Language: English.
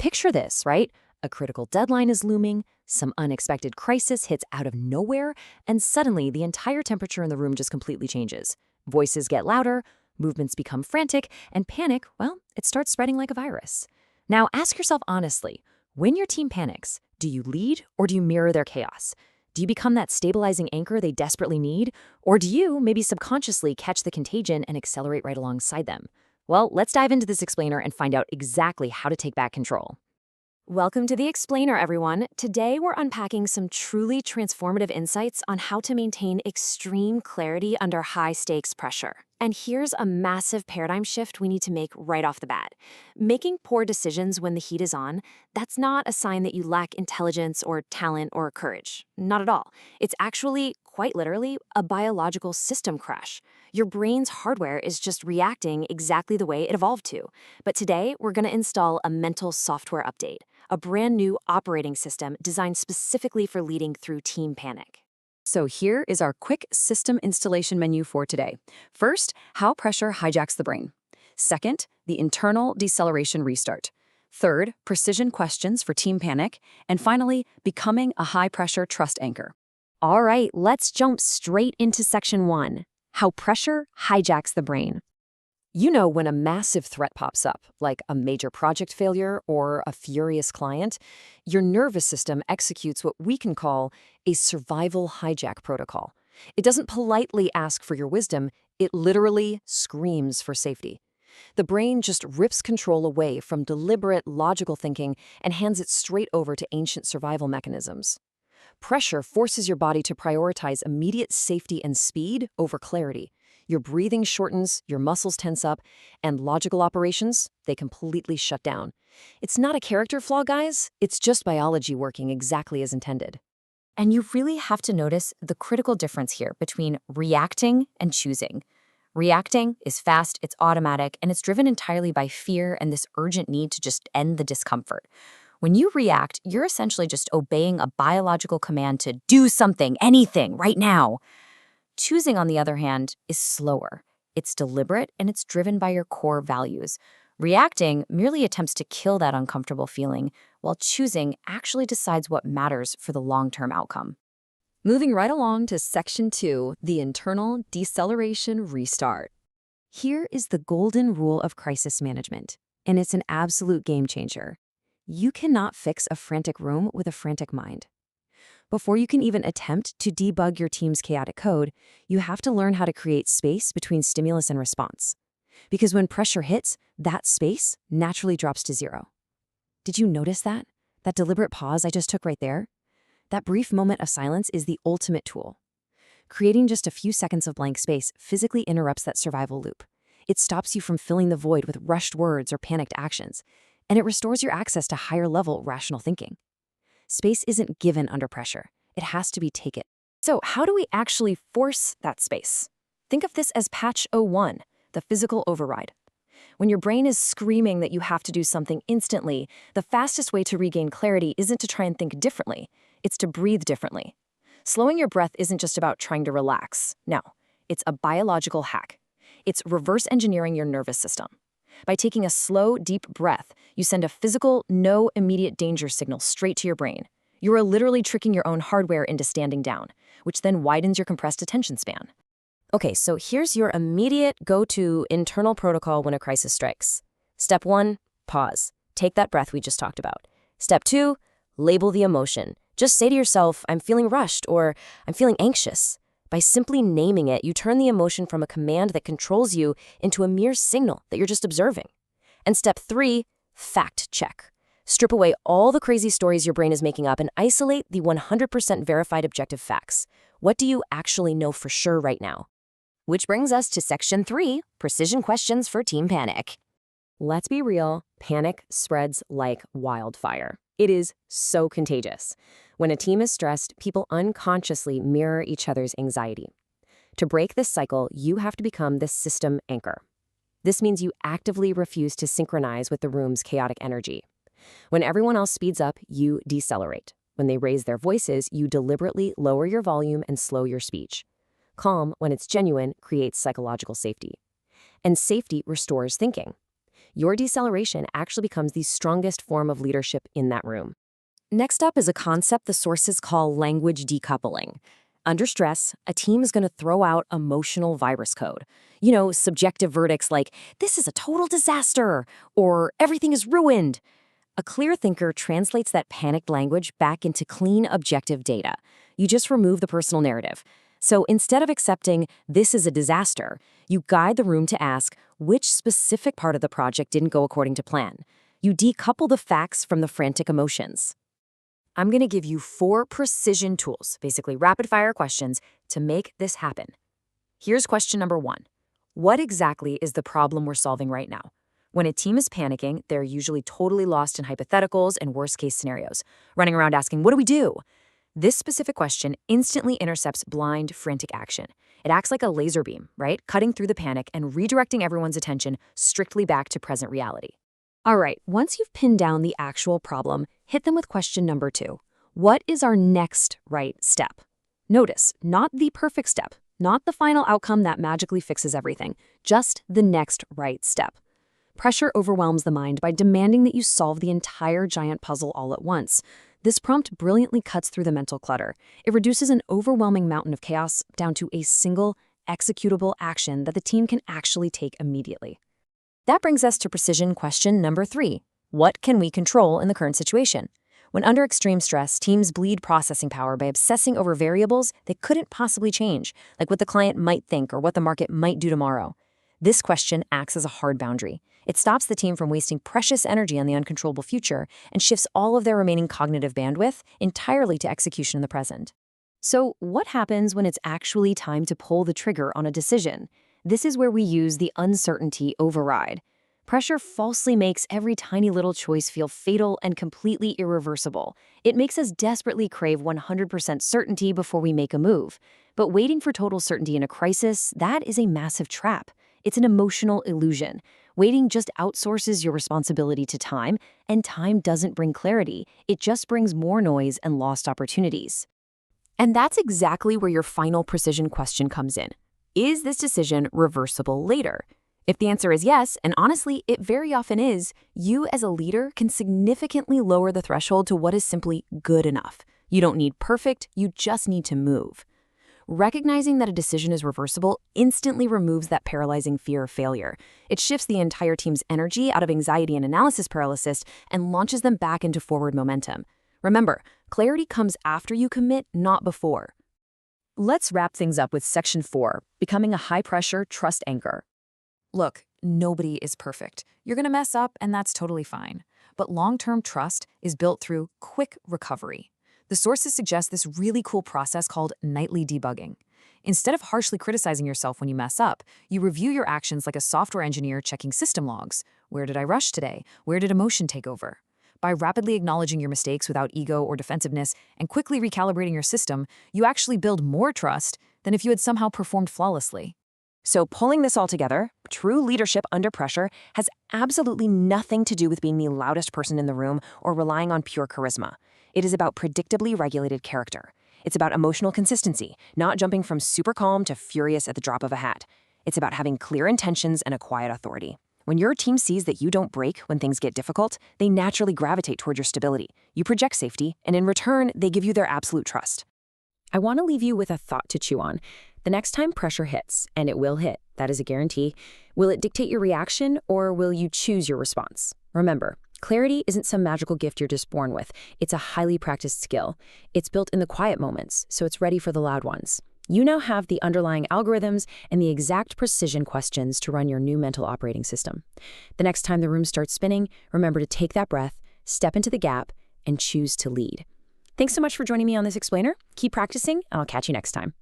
picture this, right? A critical deadline is looming, some unexpected crisis hits out of nowhere, and suddenly the entire temperature in the room just completely changes. Voices get louder, movements become frantic, and panic, well, it starts spreading like a virus. Now ask yourself honestly, when your team panics, do you lead or do you mirror their chaos? Do you become that stabilizing anchor they desperately need? Or do you, maybe subconsciously, catch the contagion and accelerate right alongside them? Well, let's dive into this explainer and find out exactly how to take back control. Welcome to the Explainer, everyone. Today, we're unpacking some truly transformative insights on how to maintain extreme clarity under high-stakes pressure. And here's a massive paradigm shift we need to make right off the bat. Making poor decisions when the heat is on, that's not a sign that you lack intelligence or talent or courage. Not at all. It's actually, quite literally, a biological system crash. Your brain's hardware is just reacting exactly the way it evolved to. But today, we're going to install a mental software update, a brand new operating system designed specifically for leading through team panic. So here is our quick system installation menu for today. First, how pressure hijacks the brain. Second, the internal deceleration restart. Third, precision questions for team panic. And finally, becoming a high-pressure trust anchor. All right, let's jump straight into section 1, how pressure hijacks the brain. You know, when a massive threat pops up, like a major project failure or a furious client, your nervous system executes what we can call a survival hijack protocol. It doesn't politely ask for your wisdom, it literally screams for safety. The brain just rips control away from deliberate, logical thinking and hands it straight over to ancient survival mechanisms. Pressure forces your body to prioritize immediate safety and speed over clarity. Your breathing shortens, your muscles tense up, and logical operations, they completely shut down. It's not a character flaw, guys. It's just biology working exactly as intended. And you really have to notice the critical difference here between reacting and choosing. Reacting is fast, it's automatic, and it's driven entirely by fear and this urgent need to just end the discomfort. When you react, you're essentially just obeying a biological command to do something, anything, right now. Choosing, on the other hand, is slower. It's deliberate, and it's driven by your core values. Reacting merely attempts to kill that uncomfortable feeling, while choosing actually decides what matters for the long-term outcome. Moving right along to section 2, the internal deceleration restart. Here is the golden rule of crisis management, and it's an absolute game changer. You cannot fix a frantic room with a frantic mind. Before you can even attempt to debug your team's chaotic code, you have to learn how to create space between stimulus and response. Because when pressure hits, that space naturally drops to zero. Did you notice that? That deliberate pause I just took right there? That brief moment of silence is the ultimate tool. Creating just a few seconds of blank space physically interrupts that survival loop. It stops you from filling the void with rushed words or panicked actions, and it restores your access to higher-level rational thinking. Space isn't given under pressure. It has to be taken. So how do we actually force that space? Think of this as patch 01, the physical override. When your brain is screaming that you have to do something instantly, the fastest way to regain clarity isn't to try and think differently. It's to breathe differently. Slowing your breath isn't just about trying to relax. No, it's a biological hack. It's reverse engineering your nervous system. By taking a slow, deep breath, you send a physical, no immediate danger signal straight to your brain. You are literally tricking your own hardware into standing down, which then widens your compressed attention span. Okay, so here's your immediate go-to internal protocol when a crisis strikes. Step 1, pause. Take that breath we just talked about. Step 2, label the emotion. Just say to yourself, I'm feeling rushed, or I'm feeling anxious. By simply naming it, you turn the emotion from a command that controls you into a mere signal that you're just observing. And step 3, fact check. Strip away all the crazy stories your brain is making up and isolate the 100% verified objective facts. What do you actually know for sure right now? Which brings us to section 3, precision questions for team panic. Let's be real, panic spreads like wildfire. It is so contagious. When a team is stressed, people unconsciously mirror each other's anxiety. To break this cycle, you have to become the system anchor. This means you actively refuse to synchronize with the room's chaotic energy. When everyone else speeds up, you decelerate. When they raise their voices, you deliberately lower your volume and slow your speech. Calm, when it's genuine, creates psychological safety. And safety restores thinking. your deceleration actually becomes the strongest form of leadership in that room. Next up is a concept the sources call language decoupling. Under stress, a team is going to throw out emotional virus code. Subjective verdicts like, this is a total disaster, or everything is ruined. A clear thinker translates that panicked language back into clean, objective data. You just remove the personal narrative. So instead of accepting, this is a disaster, you guide the room to ask, which specific part of the project didn't go according to plan? You decouple the facts from the frantic emotions. I'm going to give you 4 precision tools, basically rapid-fire questions, to make this happen. Here's question number 1. What exactly is the problem we're solving right now? When a team is panicking, they're usually totally lost in hypotheticals and worst-case scenarios, running around asking, what do we do? This specific question instantly intercepts blind, frantic action. It acts like a laser beam, right? Cutting through the panic and redirecting everyone's attention strictly back to present reality. All right, once you've pinned down the actual problem, hit them with question number 2. What is our next right step? Notice, not the perfect step, not the final outcome that magically fixes everything, just the next right step. Pressure overwhelms the mind by demanding that you solve the entire giant puzzle all at once. This prompt brilliantly cuts through the mental clutter. It reduces an overwhelming mountain of chaos down to a single, executable action that the team can actually take immediately. That brings us to precision question number 3. What can we control in the current situation? When under extreme stress, teams bleed processing power by obsessing over variables they couldn't possibly change, like what the client might think or what the market might do tomorrow. This question acts as a hard boundary. It stops the team from wasting precious energy on the uncontrollable future and shifts all of their remaining cognitive bandwidth entirely to execution in the present. So, what happens when it's actually time to pull the trigger on a decision? This is where we use the uncertainty override. Pressure falsely makes every tiny little choice feel fatal and completely irreversible. It makes us desperately crave 100% certainty before we make a move. But waiting for total certainty in a crisis, that is a massive trap. It's an emotional illusion. Waiting just outsources your responsibility to time, and time doesn't bring clarity. It just brings more noise and lost opportunities. And that's exactly where your final precision question comes in. Is this decision reversible later? If the answer is yes, and honestly, it very often is, you as a leader can significantly lower the threshold to what is simply good enough. You don't need perfect, you just need to move. Recognizing that a decision is reversible instantly removes that paralyzing fear of failure. It shifts the entire team's energy out of anxiety and analysis paralysis and launches them back into forward momentum. Remember, clarity comes after you commit, not before. Let's wrap things up with section 4, becoming a high-pressure trust anchor. Look, nobody is perfect. You're going to mess up, and that's totally fine. But long-term trust is built through quick recovery. The sources suggest this really cool process called nightly debugging. Instead of harshly criticizing yourself when you mess up, you review your actions like a software engineer checking system logs. Where did I rush today? Where did emotion take over? By rapidly acknowledging your mistakes without ego or defensiveness and quickly recalibrating your system, you actually build more trust than if you had somehow performed flawlessly. So pulling this all together, true leadership under pressure has absolutely nothing to do with being the loudest person in the room or relying on pure charisma. It is about predictably regulated character. It's about emotional consistency, not jumping from super calm to furious at the drop of a hat. It's about having clear intentions and a quiet authority. When your team sees that you don't break when things get difficult, they naturally gravitate toward your stability. You project safety, and in return, they give you their absolute trust. I want to leave you with a thought to chew on. The next time pressure hits, and it will hit, that is a guarantee, will it dictate your reaction or will you choose your response? Remember, clarity isn't some magical gift you're just born with. It's a highly practiced skill. It's built in the quiet moments, so it's ready for the loud ones. You now have the underlying algorithms and the exact precision questions to run your new mental operating system. The next time the room starts spinning, remember to take that breath, step into the gap, and choose to lead. Thanks so much for joining me on this explainer. Keep practicing, and I'll catch you next time.